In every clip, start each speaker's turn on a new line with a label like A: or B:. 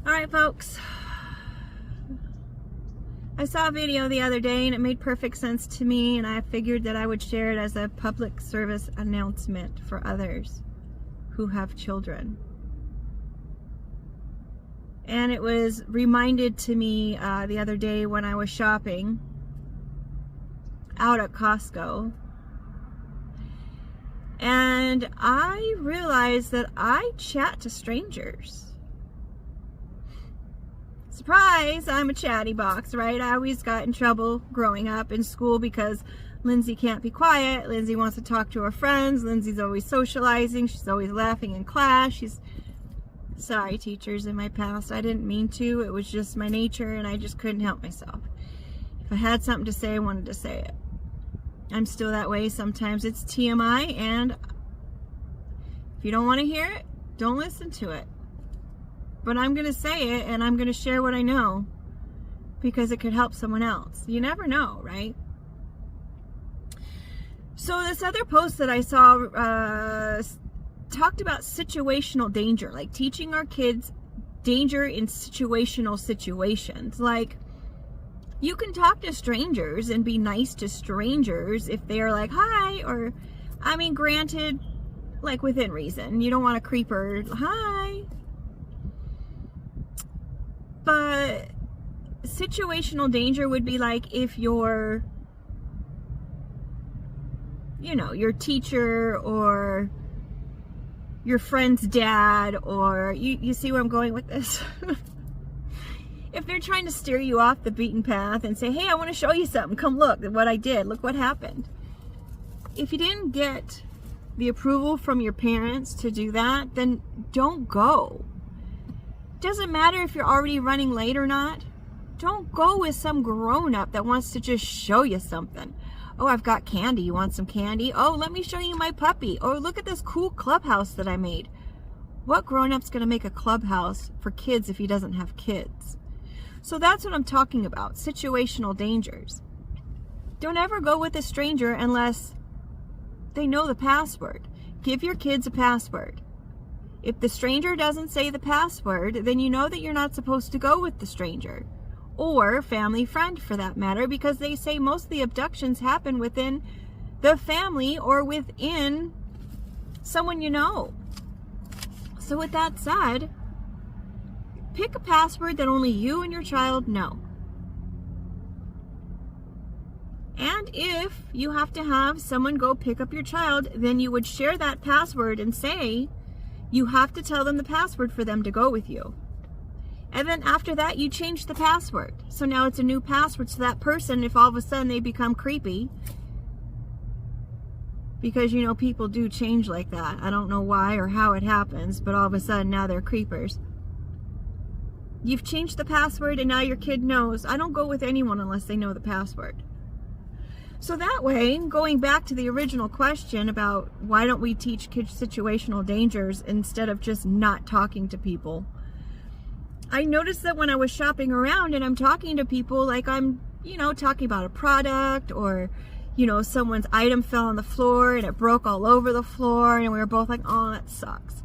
A: Alright folks, I saw a video the other day and it made perfect sense to me, and I figured that I would share it as a public service announcement for others who have children. And it was reminded to me the other day when I was shopping out at Costco, and I realized that I chat to strangers. Surprise, I'm a chatty box, right? I always got in trouble growing up in school because Lindsay can't be quiet. Lindsay wants to talk to her friends. Lindsay's always socializing. She's always laughing in class. Sorry, teachers in my past. I didn't mean to. It was just my nature, and I just couldn't help myself. If I had something to say, I wanted to say it. I'm still that way. Sometimes it's TMI, and if you don't want to hear it, don't listen to it. But I'm going to say it, and I'm going to share what I know because it could help someone else. You never know, right? So this other post that I saw talked about situational danger, like teaching our kids danger in situational situations. Like, you can talk to strangers and be nice to strangers if they're like, hi, or, I mean, granted, like within reason. You don't want a creeper, hi. But situational danger would be like if your teacher or your friend's dad, or you see where I'm going with this? If they're trying to steer you off the beaten path and say, hey, I want to show you something, come look at what I did, look what happened. If you didn't get the approval from your parents to do that, then don't go. Doesn't matter if you're already running late or not. Don't go with some grown-up that wants to just show you something. Oh, I've got candy. You want some candy? Oh, let me show you my puppy. Oh, look at this cool clubhouse that I made. What grown-up's going to make a clubhouse for kids if he doesn't have kids? So that's what I'm talking about, situational dangers. Don't ever go with a stranger unless they know the password. Give your kids a password. If the stranger doesn't say the password, then you know that you're not supposed to go with the stranger. Or family friend, for that matter, because they say most of the abductions happen within the family or within someone you know. So with that said, pick a password that only you and your child know. And if you have to have someone go pick up your child, then you would share that password and say, you have to tell them the password for them to go with you. And then after that, you change the password. So now it's a new password. So that person, if all of a sudden they become creepy, because, people do change like that. I don't know why or how it happens, but all of a sudden now they're creepers. You've changed the password, and now your kid knows. I don't go with anyone unless they know the password. So that way, going back to the original question about why don't we teach kids situational dangers instead of just not talking to people, I noticed that when I was shopping around and I'm talking to people, like I'm, talking about a product, or, someone's item fell on the floor and it broke all over the floor, and we were both like, oh, that sucks.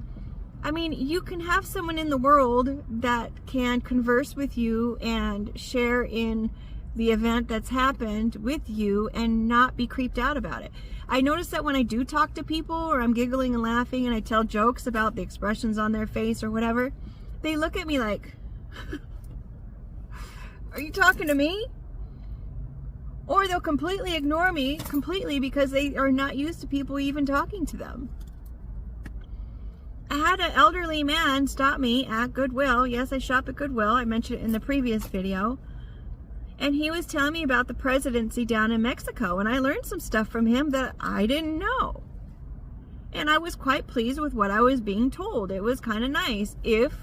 A: I mean, you can have someone in the world that can converse with you and share in the event that's happened with you and not be creeped out about it. I notice that when I do talk to people, or I'm giggling and laughing and I tell jokes about the expressions on their face or whatever, they look at me like, are you talking to me? Or they'll completely ignore me because they are not used to people even talking to them. I had an elderly man stop me at Goodwill. Yes, I shop at Goodwill. I mentioned it in the previous video. And he was telling me about the presidency down in Mexico. And I learned some stuff from him that I didn't know. And I was quite pleased with what I was being told. It was kind of nice if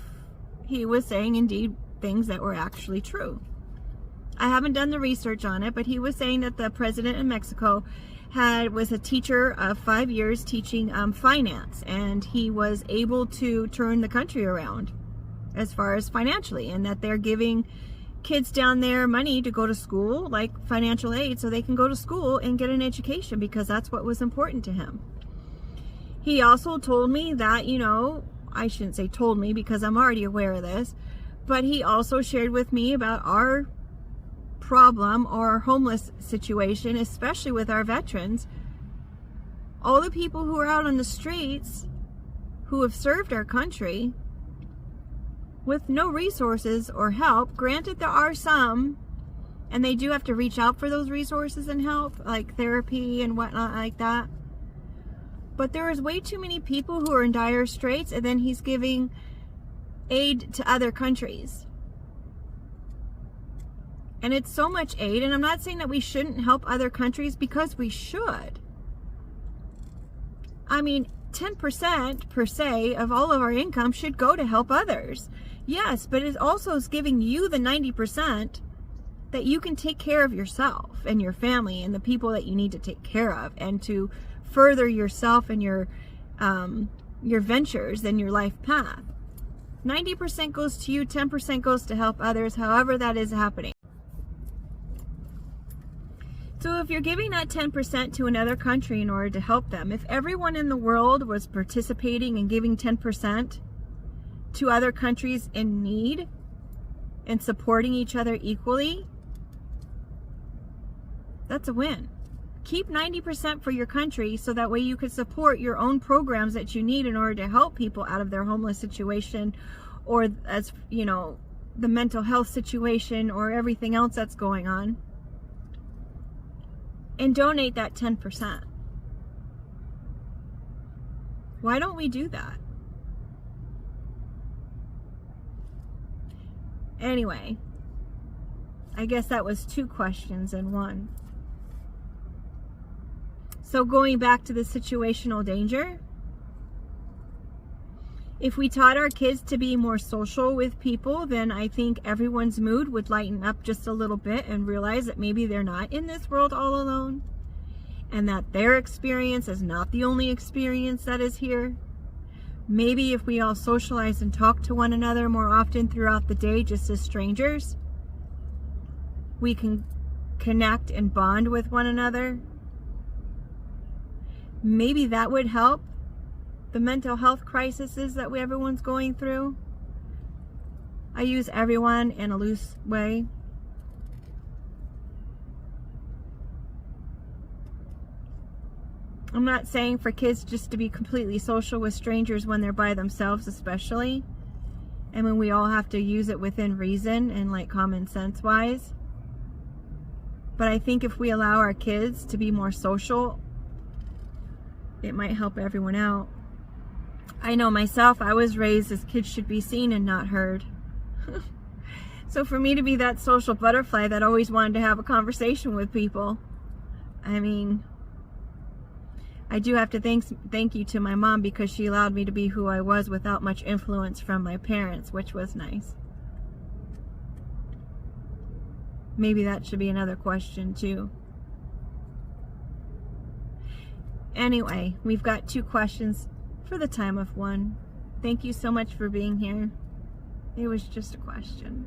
A: he was saying indeed things that were actually true. I haven't done the research on it, but he was saying that the president in Mexico was a teacher of 5 years teaching finance. And he was able to turn the country around as far as financially. And that they're giving kids down there money to go to school, like financial aid, so they can go to school and get an education, because that's what was important to him. He also told me that, I shouldn't say told me because I'm already aware of this, But he also shared with me about our problem or homeless situation, especially with our veterans. All the people who are out on the streets who have served our country with no resources or help. Granted, there are some, and they do have to reach out for those resources and help, like therapy and whatnot like that. But there is way too many people who are in dire straits, and then he's giving aid to other countries. And it's so much aid, and I'm not saying that we shouldn't help other countries, because we should. I mean, 10% per se of all of our income should go to help others. Yes, but it also is giving you the 90% that you can take care of yourself and your family and the people that you need to take care of, and to further yourself and your ventures and your life path. 90% goes to you, 10% goes to help others, however that is happening. So if you're giving that 10% to another country in order to help them, if everyone in the world was participating and giving 10% to other countries in need and supporting each other equally, that's a win. Keep 90% for your country, so that way you can support your own programs that you need in order to help people out of their homeless situation, or, as you know, the mental health situation, or everything else that's going on. And donate that 10%. Why don't we do that? Anyway, I guess that was 2 questions in one. So going back to the situational danger, if we taught our kids to be more social with people, then I think everyone's mood would lighten up just a little bit, and realize that maybe they're not in this world all alone, and that their experience is not the only experience that is here. Maybe if we all socialize and talk to one another more often throughout the day, just as strangers, we can connect and bond with one another. Maybe that would help the mental health crises that everyone's going through. I use everyone in a loose way. I'm not saying for kids just to be completely social with strangers when they're by themselves, especially. I mean, we all have to use it within reason and like common sense wise. But I think if we allow our kids to be more social, it might help everyone out. I know myself, I was raised as kids should be seen and not heard. So for me to be that social butterfly that always wanted to have a conversation with people, I mean, I do have to thank you to my mom, because she allowed me to be who I was without much influence from my parents, which was nice. Maybe that should be another question too. Anyway, we've got 2 questions for the time of one. Thank you so much for being here. It was just a question.